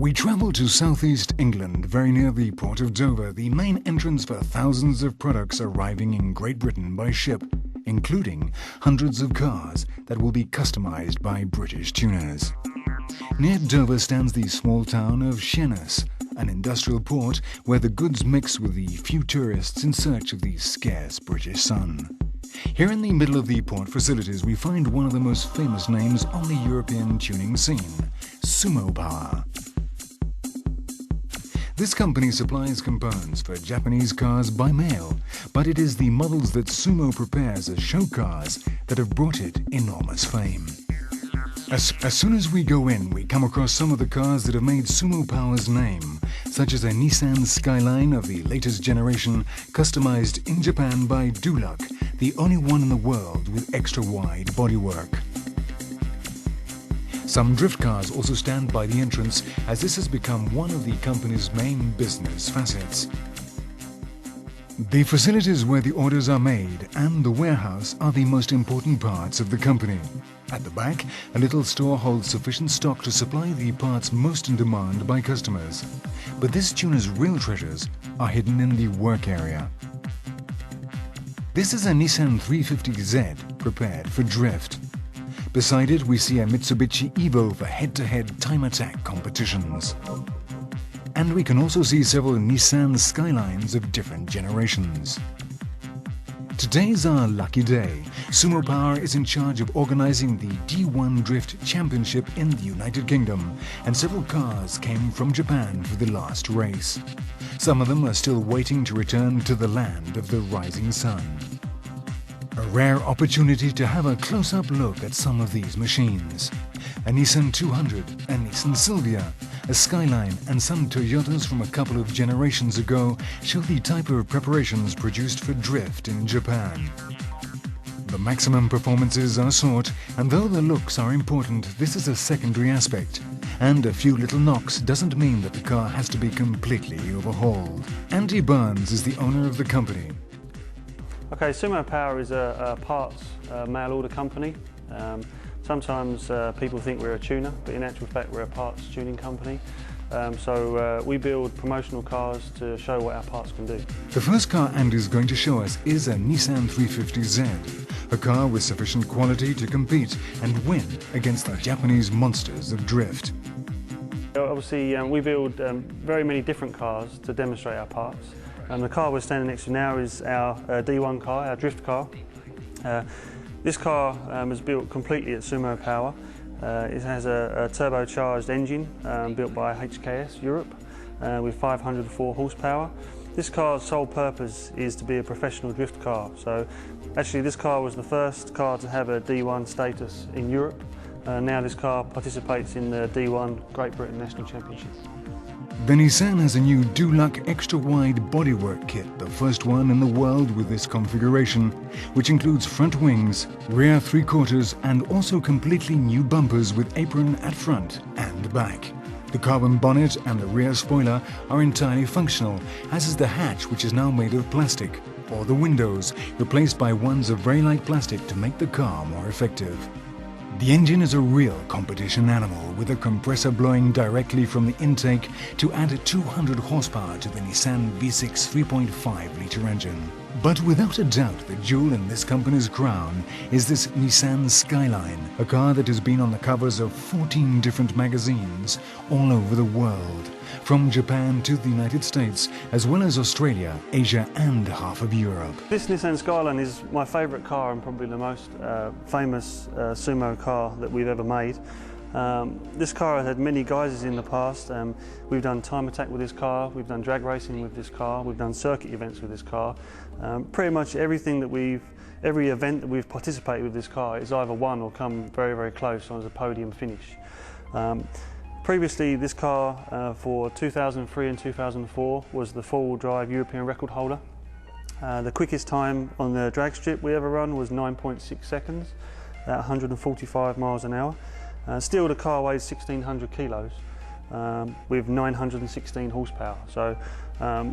We travel to southeast England, very near the port of Dover, the main entrance for thousands of products arriving in Great Britain by ship, including hundreds of cars that will be customized by British tuners. Near Dover stands the small town of Sheerness, an industrial port where the goods mix with the few tourists in search of the scarce British sun. Here in the middle of the port facilities we find one of the most famous names on the European tuning scene, Sumo Power. This company supplies components for Japanese cars by mail, but it is the models that Sumo prepares as show cars that have brought it enormous fame. As soon as we go in, we come across some of the cars that have made Sumo Power's name, such as a Nissan Skyline of the latest generation, customized in Japan by Dulux, the only one in the world with extra-wide bodywork. Some drift cars also stand by the entrance, as this has become one of the company's main business facets. The facilities where the orders are made and the warehouse are the most important parts of the company. At the back, a little store holds sufficient stock to supply the parts most in demand by customers. But this tuner's real treasures are hidden in the work area. This is a Nissan 350Z prepared for drift. Beside it, we see a Mitsubishi Evo for head-to-head time attack competitions. And we can also see several Nissan Skylines of different generations. Today's our lucky day. Sumo Power is in charge of organizing the D1 Drift Championship in the United Kingdom, and several cars came from Japan for the last race. Some of them are still waiting to return to the land of the rising sun. A rare opportunity to have a close-up look at some of these machines. A Nissan 200, a Nissan Silvia, a Skyline and some Toyotas from a couple of generations ago show the type of preparations produced for drift in Japan. The maximum performances are sought, and though the looks are important, this is a secondary aspect. And a few little knocks doesn't mean that the car has to be completely overhauled. Andy Burns is the owner of the company. Okay, Sumo Power is a parts mail order company. Sometimes people think we're a tuner, but in actual fact we're a parts tuning company. So we build promotional cars to show what our parts can do. The first car Andy's going to show us is a Nissan 350Z, a car with sufficient quality to compete and win against the Japanese monsters of drift. Obviously we build very many different cars to demonstrate our parts. The car we're standing next to now is our D1 car, our drift car. This car was built completely at Sumo Power. It has a turbocharged engine built by HKS Europe with 504 horsepower. This car's sole purpose is to be a professional drift car. So actually this car was the first car to have a D1 status in Europe. Now this car participates in the D1 Great Britain National Championship. The Nissan has a new Dulux extra-wide bodywork kit, the first one in the world with this configuration, which includes front wings, rear three-quarters and also completely new bumpers with apron at front and back. The carbon bonnet and the rear spoiler are entirely functional, as is the hatch, which is now made of plastic, or the windows, replaced by ones of very light plastic to make the car more effective. The engine is a real competition animal, with a compressor blowing directly from the intake to add 200 horsepower to the Nissan V6 3.5-litre engine. But without a doubt, the jewel in this company's crown is this Nissan Skyline, a car that has been on the covers of 14 different magazines all over the world, from Japan to the United States, as well as Australia, Asia and half of Europe. This Nissan Skyline is my favourite car and probably the most famous Sumo car that we've ever made. This car has had many guises in the past. We've done time attack with this car, we've done drag racing with this car, we've done circuit events with this car. Pretty much everything that every event that we've participated with this car is either won or come very, very close on as a podium finish. Previously, this car for 2003 and 2004 was the four-wheel drive European record holder. The quickest time on the drag strip we ever run was 9.6 seconds at 145 miles an hour. Still, the car weighs 1,600 kilos with 916 horsepower. So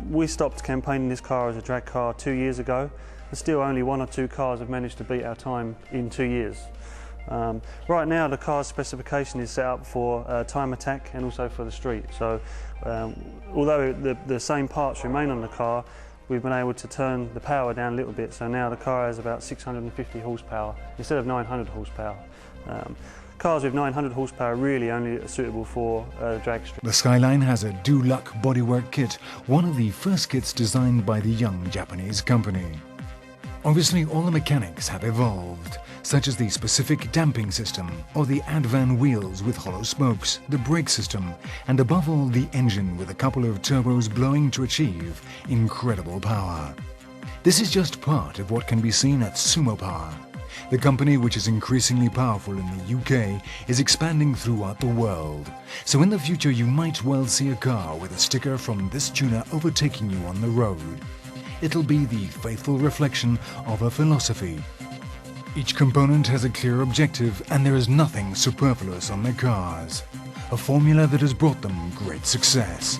we stopped campaigning this car as a drag car 2 years ago, and still only one or two cars have managed to beat our time in 2 years. Right now the car's specification is set up for time attack and also for the street. So although the same parts remain on the car, we've been able to turn the power down a little bit, so now the car has about 650 horsepower instead of 900 horsepower. Cars with 900 horsepower really only are suitable for drag strip. The Skyline has a Do-Luck bodywork kit, one of the first kits designed by the young Japanese company. Obviously, all the mechanics have evolved, such as the specific damping system, or the Advan wheels with hollow spokes, the brake system, and above all the engine with a couple of turbos blowing to achieve incredible power. This is just part of what can be seen at Sumo Power. The company, which is increasingly powerful in the UK, is expanding throughout the world. So in the future you might well see a car with a sticker from this tuner overtaking you on the road. It'll be the faithful reflection of a philosophy. Each component has a clear objective and there is nothing superfluous on their cars. A formula that has brought them great success.